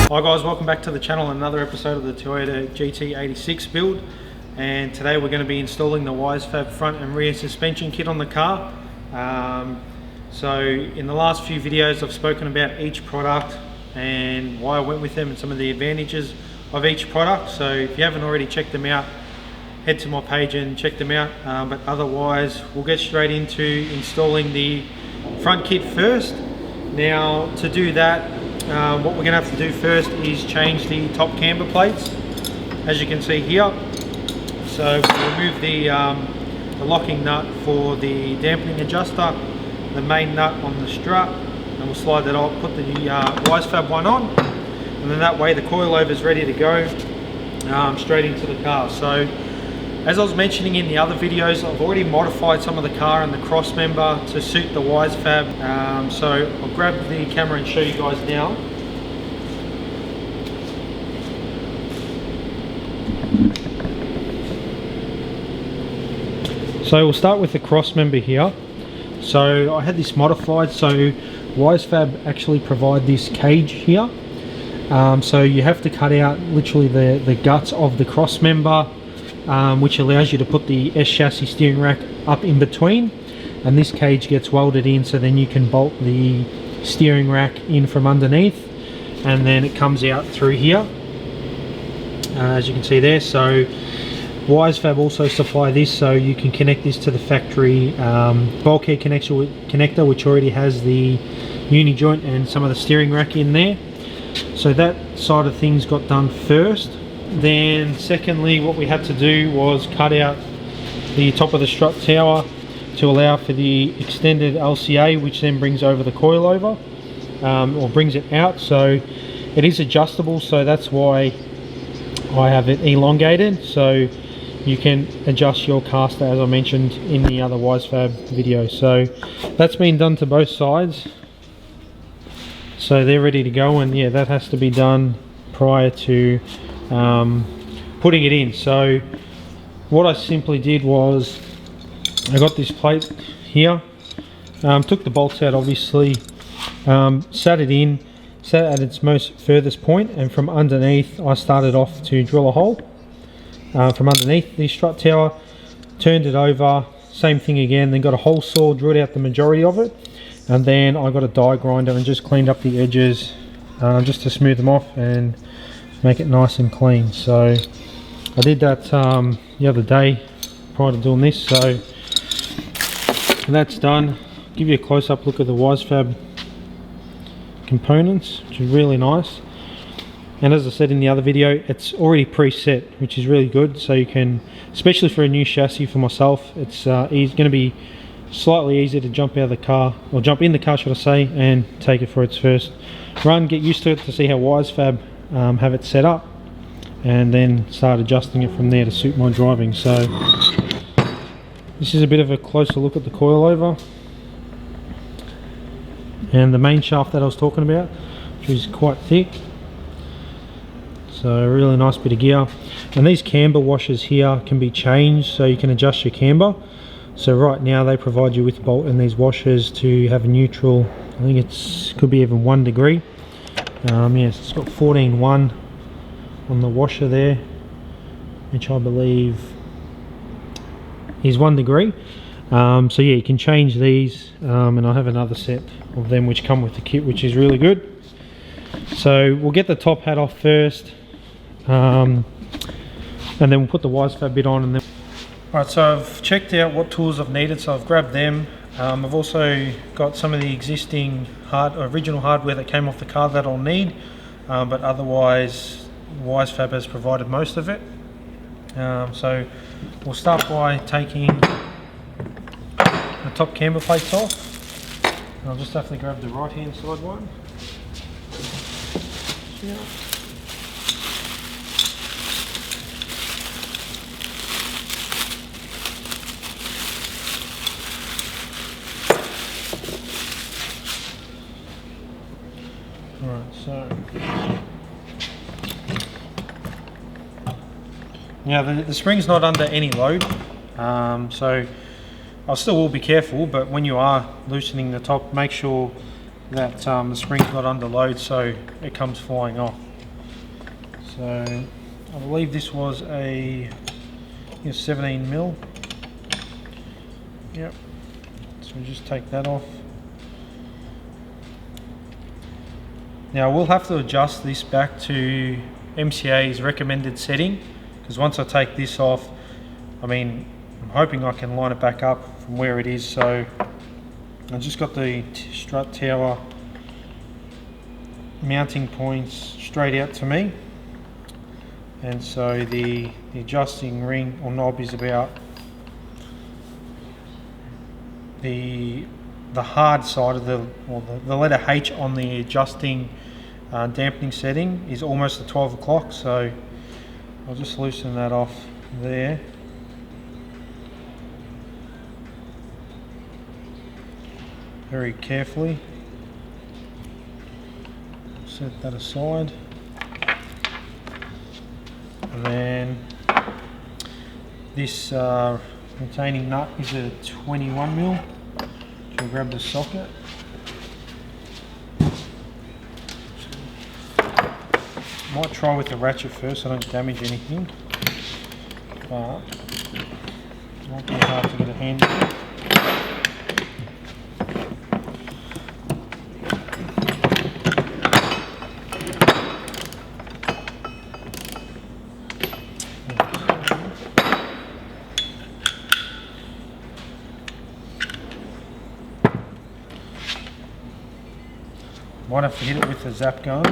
Hi guys, welcome back to the channel. Another episode of the Toyota GT86 build, and today we're going to be installing the WISEFAB front and rear suspension kit on the car. So in the last few videos I've spoken about each product and why I went with them and some of the advantages of each product. So if you haven't already checked them out, head to my page and check them out. But otherwise we'll get straight into installing the front kit first. Now to do that, what we're going to have to do first is change the top camber plates, as you can see here. So we'll remove the locking nut for the dampening adjuster, the main nut on the strut, and we'll slide that off, put the WISEFAB one on, and then that way the coilover is ready to go straight into the car. So as I was mentioning in the other videos, I've already modified some of the car and the cross member to suit the WISEFAB. So I'll grab the camera and show you guys now. So we'll start with the cross member here. So I had this modified, so WISEFAB actually provide this cage here. So you have to cut out literally the guts of the cross member, which allows you to put the S chassis steering rack up in between, and this cage gets welded in, so then you can bolt the steering rack in from underneath, and then it comes out through here, as you can see there. So WISEFAB also supply this, so you can connect this to the factory bulkhead connector, which already has the uni joint and some of the steering rack in there. So that side of things got done first. Then secondly, what we had to do was cut out the top of the strut tower to allow for the extended LCA, which then brings over the coilover, or brings it out. So it is adjustable, so that's why I have it elongated, so you can adjust your caster, as I mentioned in the other WISEFAB video. So that's been done to both sides, so they're ready to go, and yeah, that has to be done prior to putting it in. So what I simply did was I got this plate here, took the bolts out obviously, sat it in, sat at its most furthest point, and from underneath I started off to drill a hole from underneath the strut tower, turned it over, same thing again, then got a hole saw, drilled out the majority of it, and then I got a die grinder and just cleaned up the edges just to smooth them off and make it nice and clean. So I did that the other day prior to doing this. So that's done. Give you a close-up look at the WISEFAB components, which is really nice. And as I said in the other video, it's already preset, which is really good. So you can, especially for a new chassis for myself, it's going to be slightly easier to jump out of the car, or jump in the car should I say, and take it for its first run, get used to it, to see how WISEFAB have it set up, and then start adjusting it from there to suit my driving. So this is a bit of a closer look at the coilover and the main shaft that I was talking about, which is quite thick. So a really nice bit of gear, and these camber washers here can be changed, so you can adjust your camber. So right now they provide you with bolt and these washers to have a neutral, I think it's could be even 1 degree. Yes, it's got 14.1 on the washer there, which I believe is 1 degree. So yeah, you can change these, and I have another set of them which come with the kit, which is really good. So we'll get the top hat off first, and then we'll put the WISEFAB bit on, and then Alright, so I've checked out what tools I've needed, so I've grabbed them. I've also got some of the existing original hardware that came off the car that I'll need, but otherwise WISEFAB has provided most of it. So we'll start by taking the top camber plates off. I'll just have to grab the right hand side one. Yeah. Alright, so now the spring's not under any load, so I still will be careful, but when you are loosening the top, make sure that the spring's not under load so it comes flying off. So I believe this was a 17mm. Yep, so we just take that off. Now we'll have to adjust this back to MCA's recommended setting, because once I take this off, I mean, I'm hoping I can line it back up from where it is. So I've just got the strut tower mounting points straight out to me, and so the adjusting ring or knob is about the hard side of the letter H on the adjusting dampening setting is almost at 12 o'clock, so I'll just loosen that off there. Very carefully. Set that aside. And then this retaining nut is a 21mm. So grab the socket. Might try with the ratchet first so I don't damage anything, but it might be hard to get a handle. Might have to hit it with the zap gun.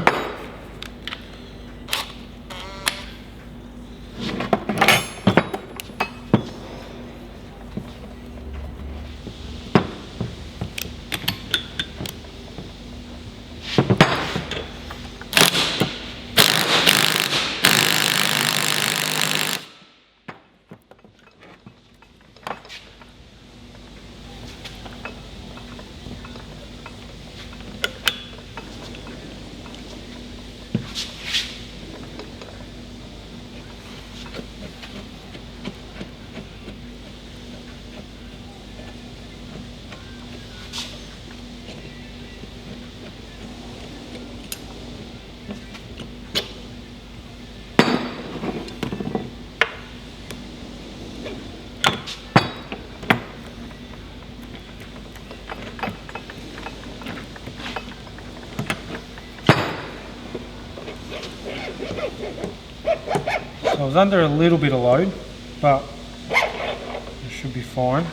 I was under a little bit of load, but it should be fine.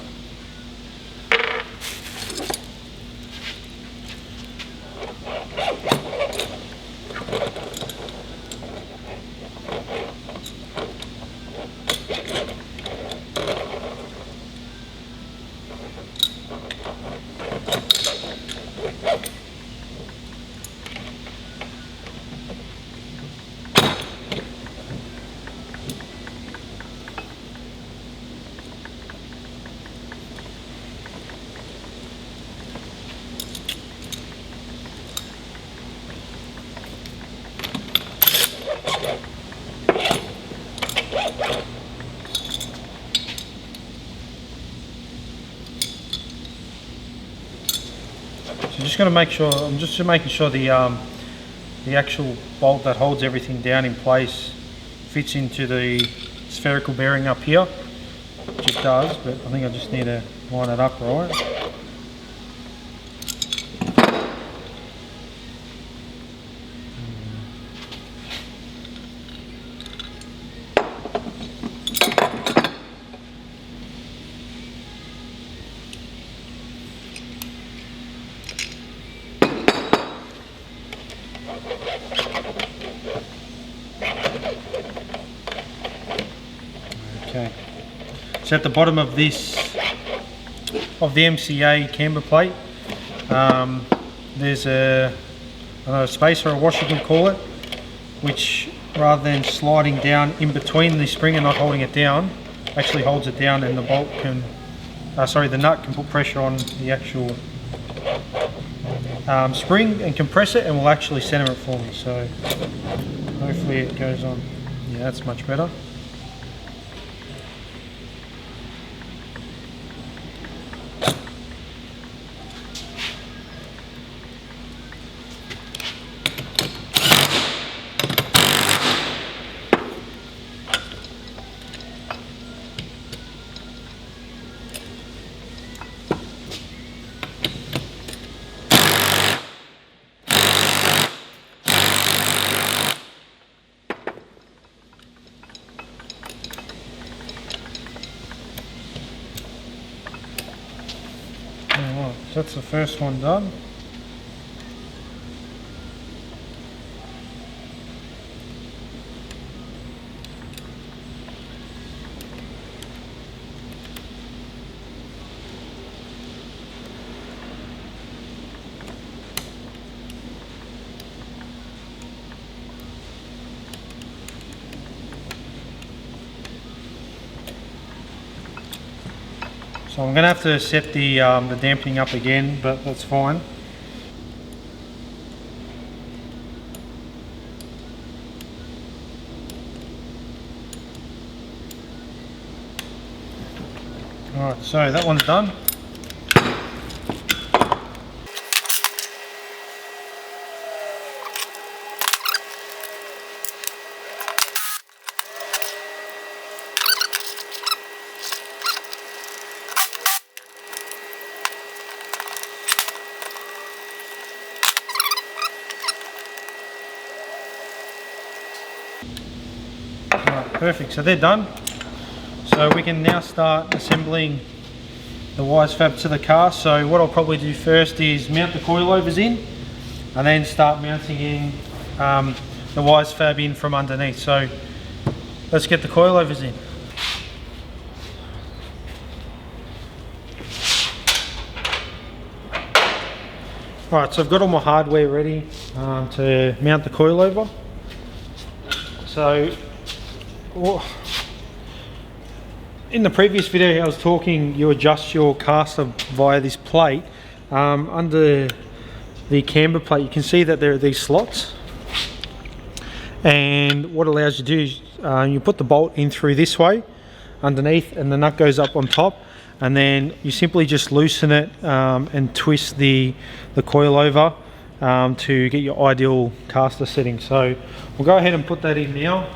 So just going to make sure, I'm just making sure the actual bolt that holds everything down in place fits into the spherical bearing up here, which it does, but I think I just need to line it up right. Okay, so at the bottom of this, of the MCA camber plate, there's a spacer or a washer you can call it. which rather than sliding down in between the spring and not holding it down, actually holds it down, and the bolt can, the nut can put pressure on the actual spring and compress it, and will actually center it for me. So hopefully it goes on. Yeah, that's much better. Alright, so that's the first one done. So I'm going to have to set the dampening up again, but that's fine. Alright, so that one's done. Perfect, so they're done. So we can now start assembling the WISEFAB to the car. So what I'll probably do first is mount the coilovers in, and then start mounting in the WISEFAB in from underneath. So let's get the coilovers in. Alright, so I've got all my hardware ready to mount the coilover. So in the previous video I was talking, you adjust your caster via this plate. Under the camber plate you can see that there are these slots, and what allows you to do is you put the bolt in through this way underneath, and the nut goes up on top, and then you simply just loosen it and twist the coil over to get your ideal caster setting. So we'll go ahead and put that in now.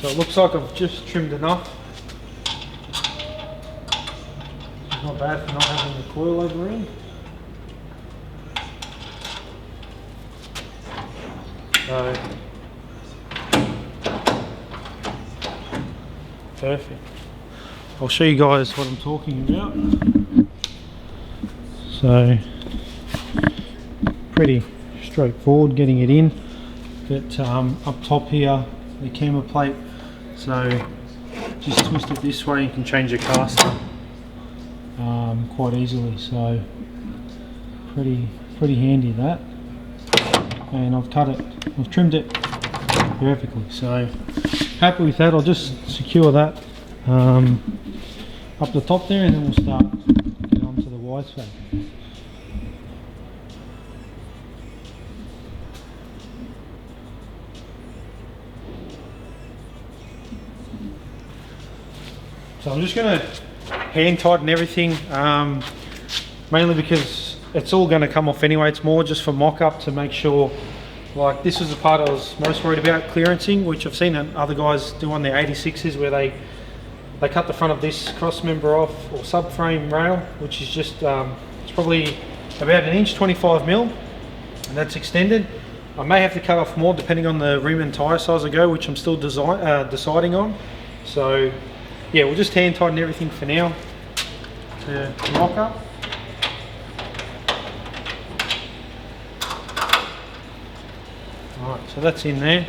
So it looks like I've just trimmed enough. It's not bad for not having the coilover in. So perfect. I'll show you guys what I'm talking about. So pretty straightforward getting it in. But up top here, the camber plate. So just twist it this way, you can change your caster quite easily. So pretty handy that. And I've trimmed it perfectly. So happy with that. I'll just secure that up the top there, and then we'll start getting onto the WISEFAB. So I'm just going to hand tighten everything, mainly because it's all going to come off anyway. It's more just for mock-up to make sure, like this was the part I was most worried about clearancing, which I've seen other guys do on their 86s, where they cut the front of this cross member off, or subframe rail, which is just, it's probably about 1 inch 25mm, and that's extended. I may have to cut off more depending on the rim and tyre size I go, which I'm still deciding on. So yeah, we'll just hand tighten everything for now to mock up. Alright, so that's in there.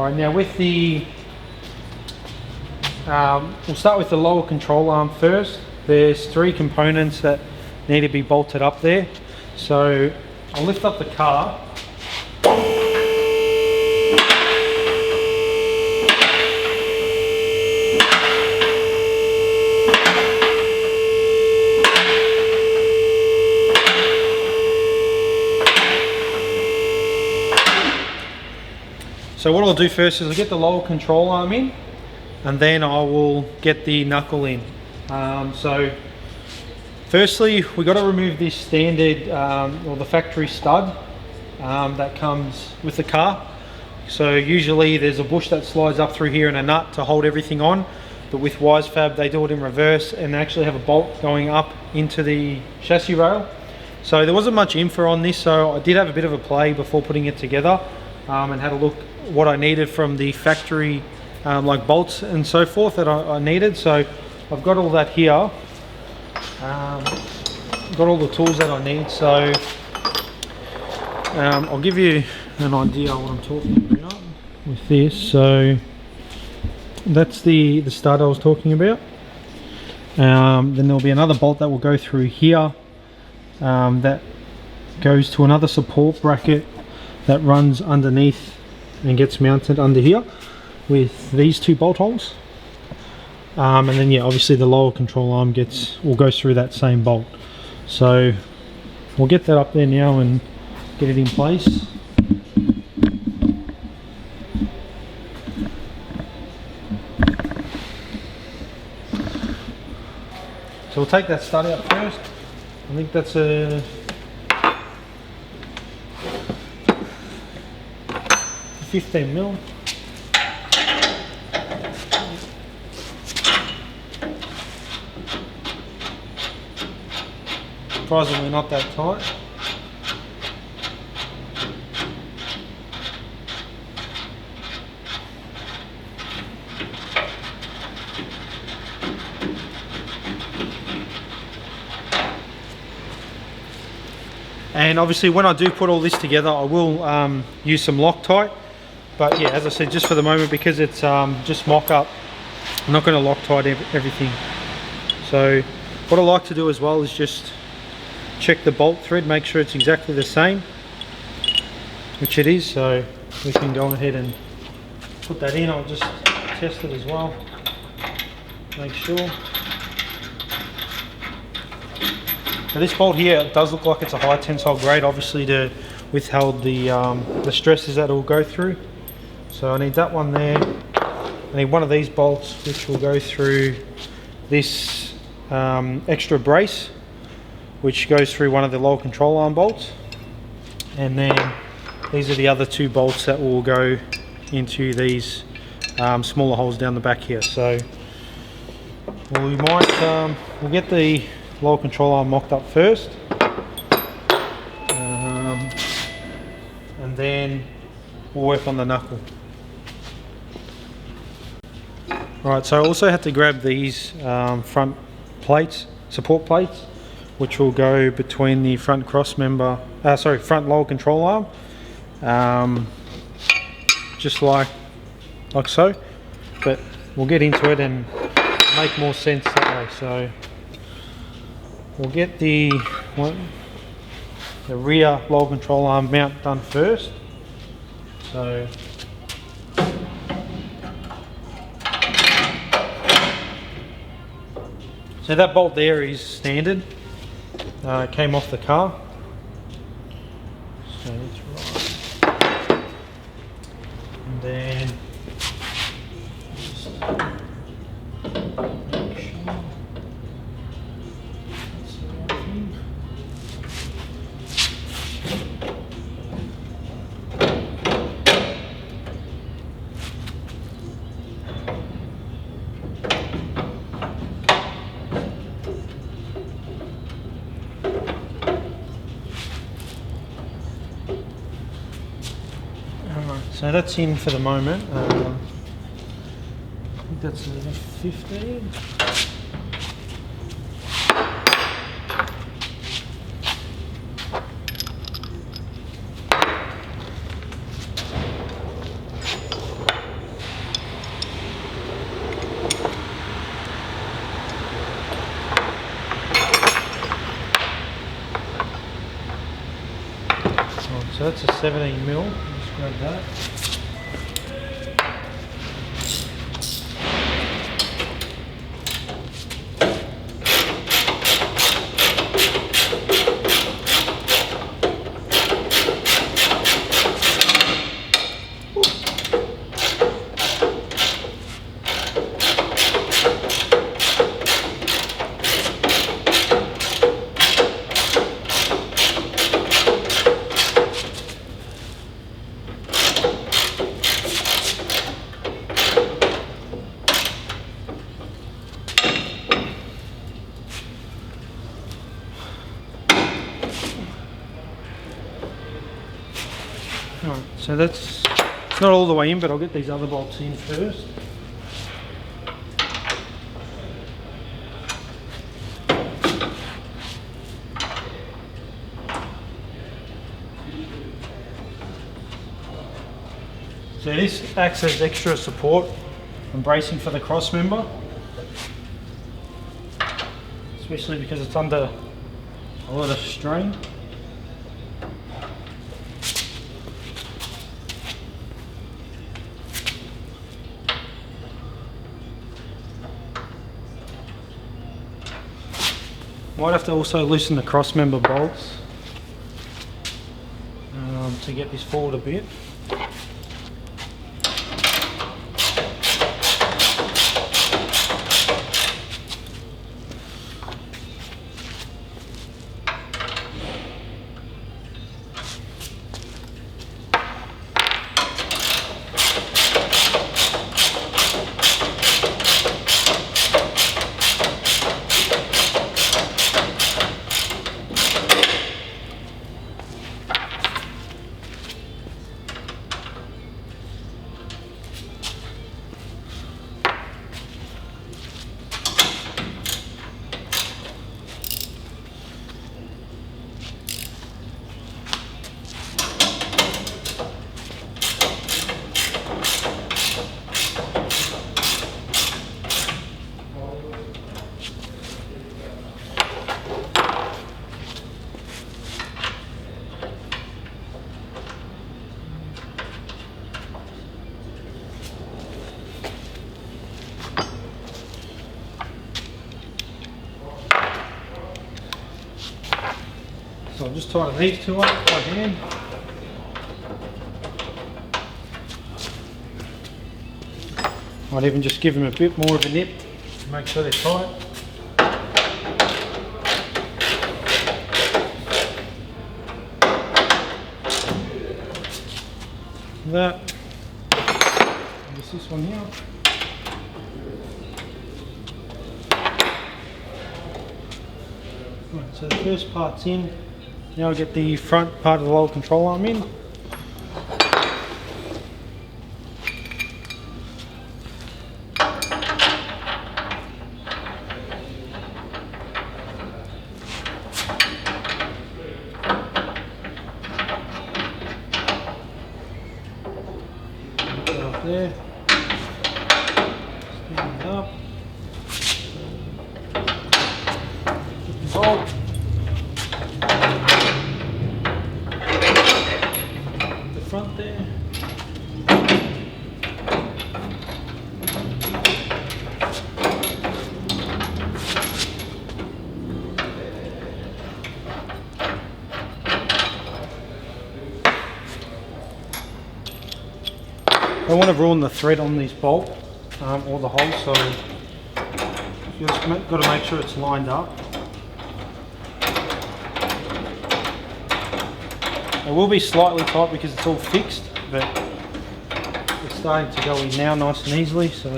Alright, now with the, we'll start with the lower control arm first. There's 3 components that need to be bolted up there. So I'll lift up the car. So what I'll do first is I'll get the lower control arm in, and then I will get the knuckle in. So firstly, we've got to remove this standard, or the factory stud that comes with the car. So usually there's a bush that slides up through here and a nut to hold everything on, but with WISEFAB they do it in reverse and they actually have a bolt going up into the chassis rail. So there wasn't much info on this, so I did have a bit of a play before putting it together, and had a look what I needed from the factory, like bolts and so forth that I needed. So I've got all that here, got all the tools that I need. So I'll give you an idea of what I'm talking about with this. So that's the stud I was talking about. Then there'll be another bolt that will go through here, that goes to another support bracket that runs underneath and gets mounted under here with these 2 bolt holes. And then yeah, obviously the lower control arm will go through that same bolt. So we'll get that up there now and get it in place. So we'll take that stud out first. I think that's a 15 mil. Surprisingly not that tight. And obviously when I do put all this together, I will use some Loctite. But yeah, as I said, just for the moment, because it's just mock-up, I'm not going to Loctite everything. So what I like to do as well is just check the bolt thread, make sure it's exactly the same, which it is. So we can go ahead and put that in. I'll just test it as well, make sure. Now this bolt here does look like it's a high tensile grade, obviously to withhold the stresses that it will go through. So I need that one there. I need one of these bolts which will go through this extra brace, which goes through one of the lower control arm bolts. And then these are the other 2 bolts that will go into these smaller holes down the back here. So we might we'll get the lower control arm mocked up first, and then we'll work on the knuckle. Alright, so I also had to grab these front plates, support plates, which will go between the front cross member, front lower control arm, just like so. But we'll get into it and make more sense that way. So we'll get the rear lower control arm mount done first. So that bolt there is standard. It came off the car. So that's right. And then just make sure that's the right thing. So that's in for the moment. I think that's 15. So that's a 17 mil. Just grab that. Alright, so that's not all the way in, but I'll get these other bolts in first. So this acts as extra support and bracing for the cross member, especially because it's under a lot of strain. Might have to also loosen the cross member bolts to get this forward a bit. So I'll just tighten these two up by hand. Might even just give them a bit more of a nip to make sure they're tight. That. And just this one here. Right, so the first part's in. Now I'll get the front part of the lower control arm in. Put it up there. Stand it up. Put the bolt. Front there. I don't want to ruin the thread on this bolt or the hole, so you just got to make sure it's lined up. It will be slightly tight because it's all fixed, but it's starting to go in now nice and easily, so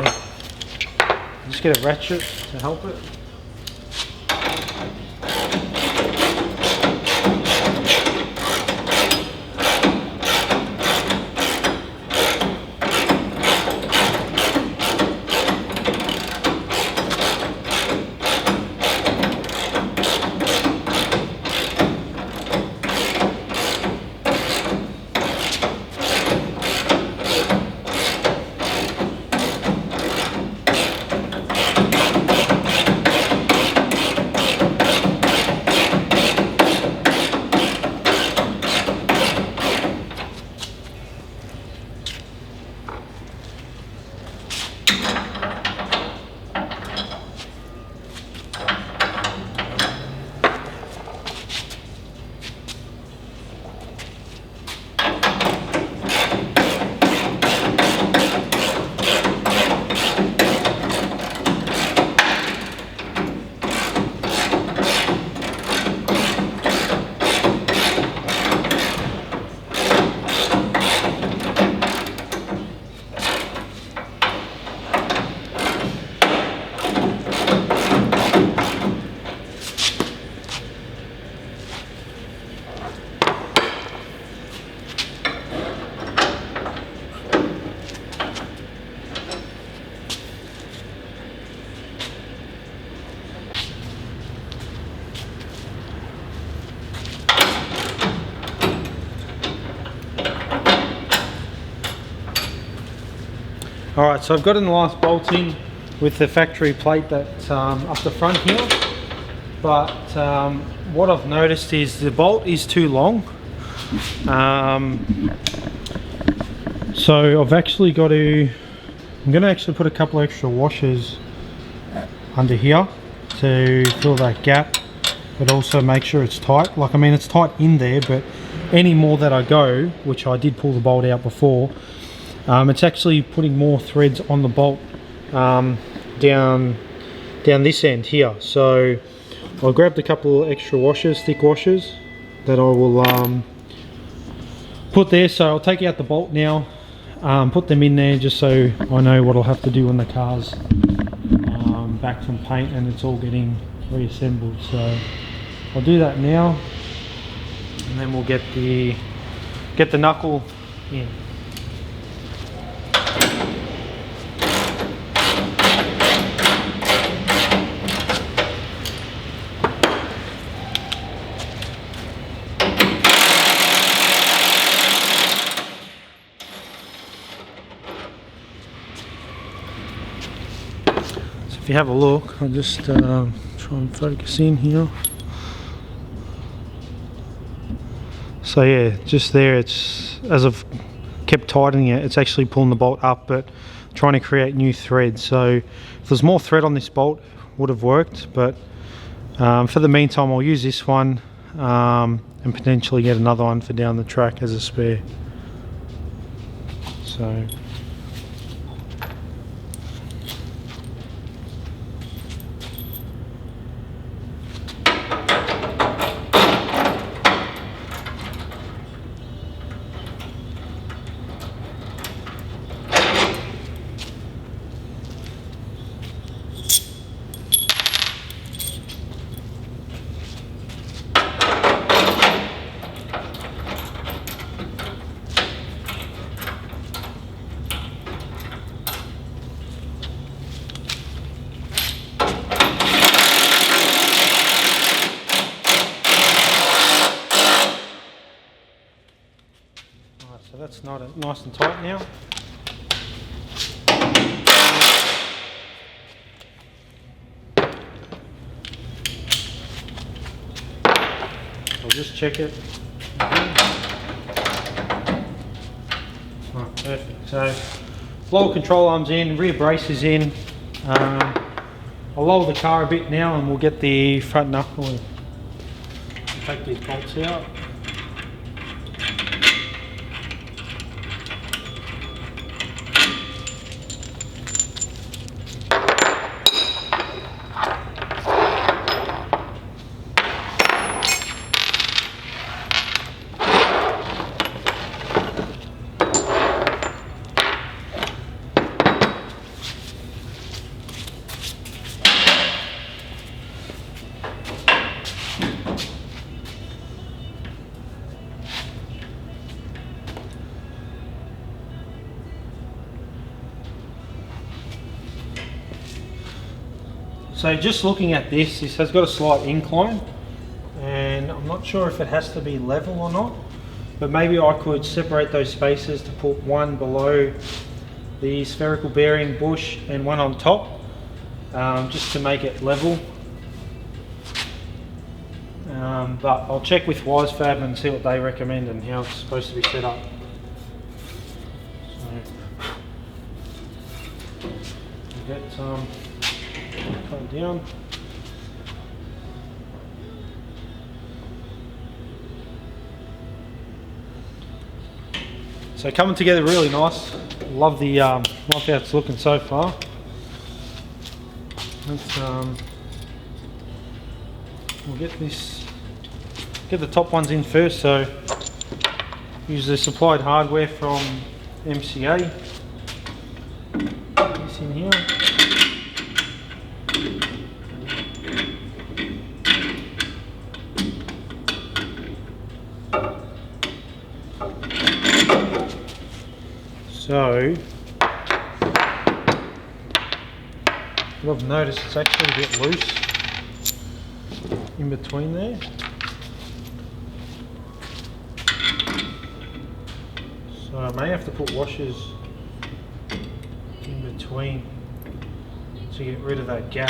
just get a ratchet to help it. Alright, so I've got in the last bolt in with the factory plate that's up the front here, but what I've noticed is the bolt is too long. So I've actually got to, I'm going to actually put a couple extra washers under here to fill that gap, but also make sure it's tight. Like, I mean, it's tight in there, but any more that I go, which I did pull the bolt out before, it's actually putting more threads on the bolt down this end here. So I grabbed a couple of extra washers, thick washers, that I will put there. So I'll take out the bolt now, put them in there just so I know what I'll have to do when the car's back from paint and it's all getting reassembled. So I'll do that now, and then we'll get the knuckle in. If you have a look, I'll just try and focus in here. So yeah, just there, it's, as I've kept tightening it, it's actually pulling the bolt up, but trying to create new thread. So if there's more thread on this bolt, it would have worked, but for the meantime I'll use this one and potentially get another one for down the track as a spare. So so that's nice and tight now. I'll just check it. Right, perfect. So lower control arms in, rear brace is in. I'll lower the car a bit now and we'll get the front knuckle in. Take these bolts out. So just looking at this has got a slight incline, and I'm not sure if it has to be level or not, but maybe I could separate those spaces to put one below the spherical bearing bush and one on top, just to make it level. But I'll check with WISEFAB and see what they recommend and how it's supposed to be set up. So get come down. So coming together really nice. Love the love how it's looking so far. Let's we'll get the top ones in first. So use the supplied hardware from MCA. Put this in here. So what I've noticed, it's actually a bit loose in between there. So I may have to put washers between to get rid of that gap.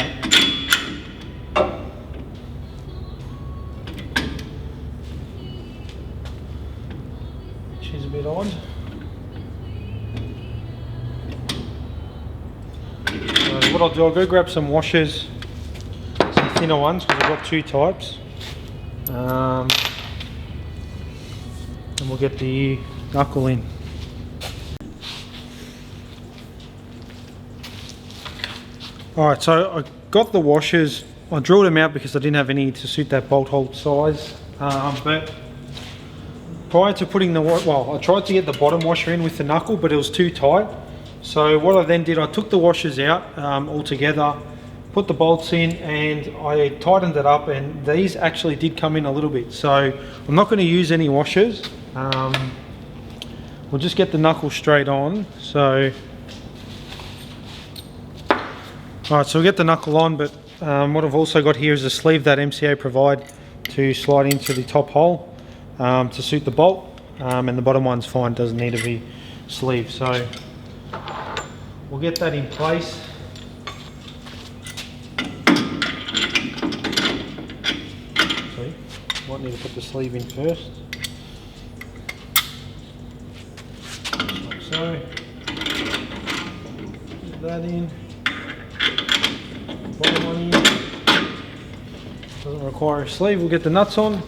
Which is a bit odd. So what I'll do, I'll go grab some washers, some thinner ones, because I've got two types. And we'll get the knuckle in. Alright, so I got the washers. I drilled them out because I didn't have any to suit that bolt hole size. But prior to putting the, well, I tried to get the bottom washer in with the knuckle, but it was too tight. So what I then did, I took the washers out all together, put the bolts in, and I tightened it up, and these actually did come in a little bit. So I'm not going to use any washers. We'll just get the knuckle straight on. So alright, so we'll get the knuckle on, but what I've also got here is a sleeve that MCA provide to slide into the top hole to suit the bolt, and the bottom one's fine, doesn't need to be sleeved. So we'll get that in place. See, might need to put the sleeve in first. Like so. Put that in. Bottom one in. Doesn't require a sleeve. We'll get the nuts on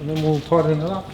and then we'll tighten it up.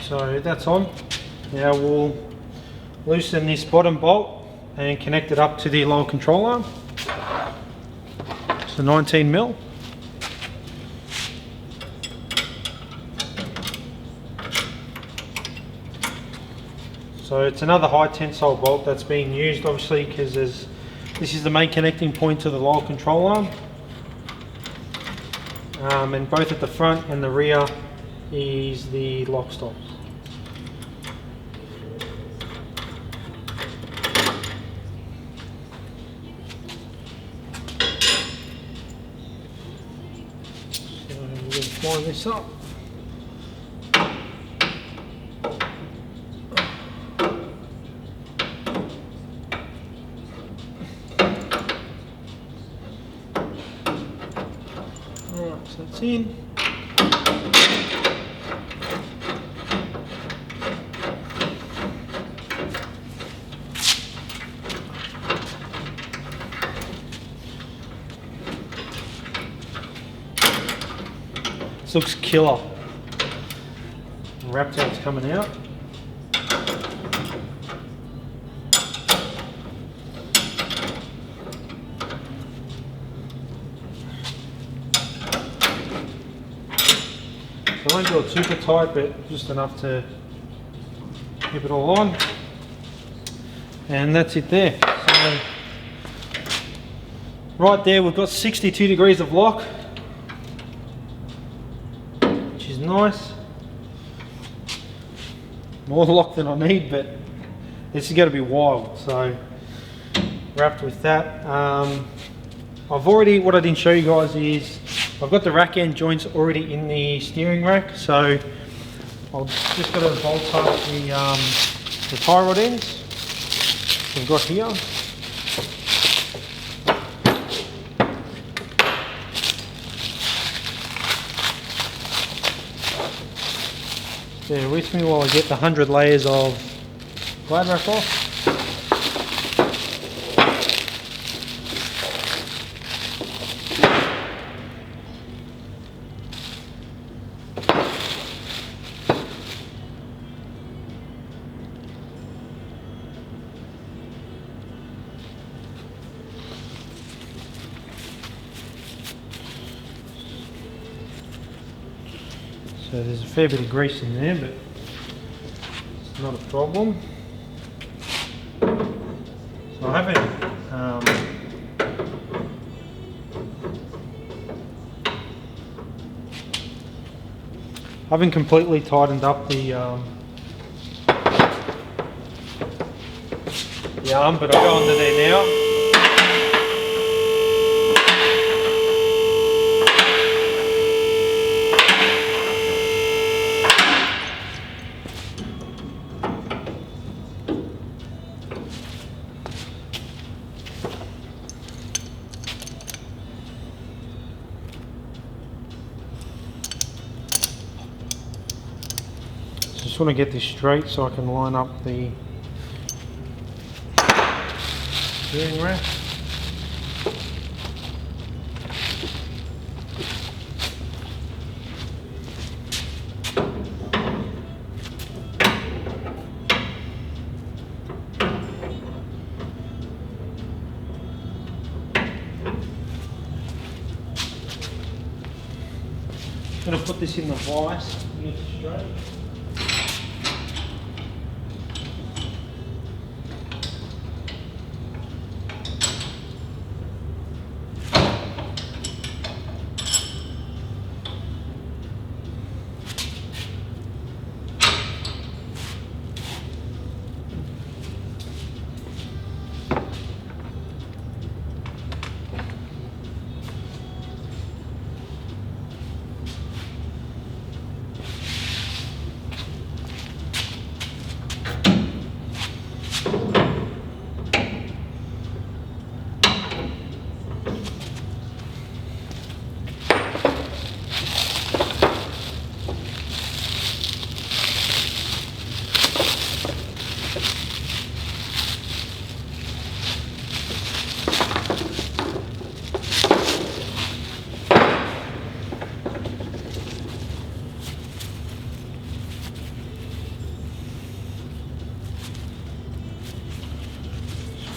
So that's on. Now we'll loosen this bottom bolt and connect it up to the lower control arm. It's a 19mm. So it's another high tensile bolt that's being used, obviously, because this is the main connecting point to the lower control arm. And both at the front and the rear is the lock stops. So we're going to line this up. Alright, so that's in. This looks killer. Wrap tape's coming out. So I won't do it super tight, but just enough to keep it all on. And that's it there. So right there we've got 62 degrees of lock, which is nice. More lock than I need, but this is going to be wild. So wrapped with that. I've already, what I didn't show you guys is I've got the rack end joints already in the steering rack, so I'll just got to bolt up the tie rod ends we've got here. Bear with me while I get the 100 layers of glad wrap off. So there's a fair bit of grease in there, but it's not a problem. So I haven't completely tightened up the arm, but I'll go under there now. Just want to get this straight so I can line up the steering rack. I'm going to put this in the vise to get it straight.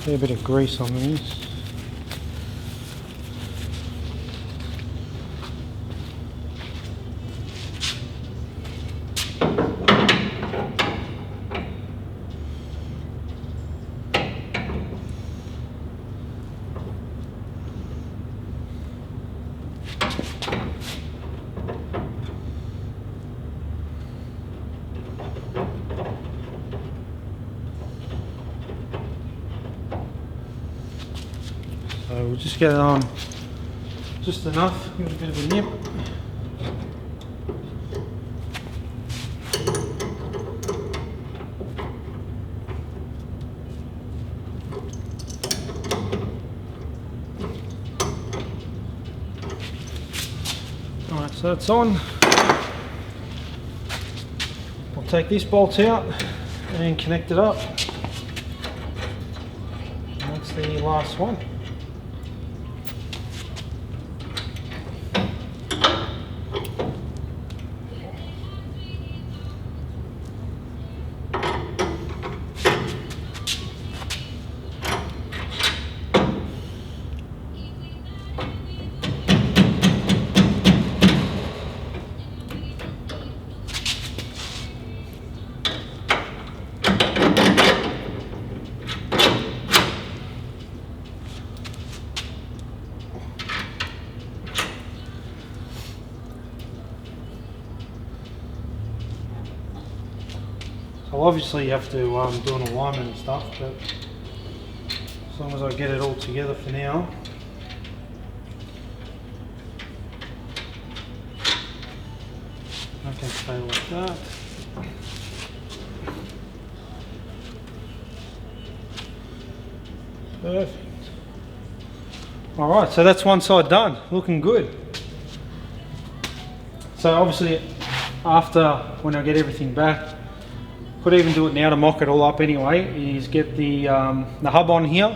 A bit of grease on these. So we'll just get it on just enough, give it a bit of a nip. Alright, so it's on. I'll take this bolt out and connect it up. And that's the last one. So obviously you have to do an alignment and stuff, but as long as I get it all together for now. I can stay like that. Perfect. Alright, so that's one side done, looking good. So obviously after, when I get everything back, could even do it now to mock it all up anyway, is get the hub on here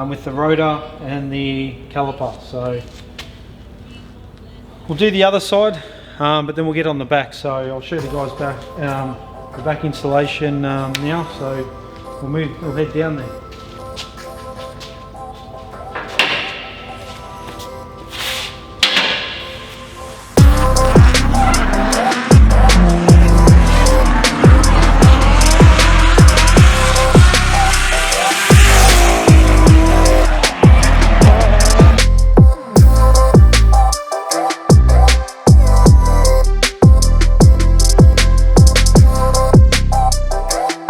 with the rotor and the caliper. So we'll do the other side, but then we'll get on the back. So I'll show the guys back the back installation now. So we'll head down there.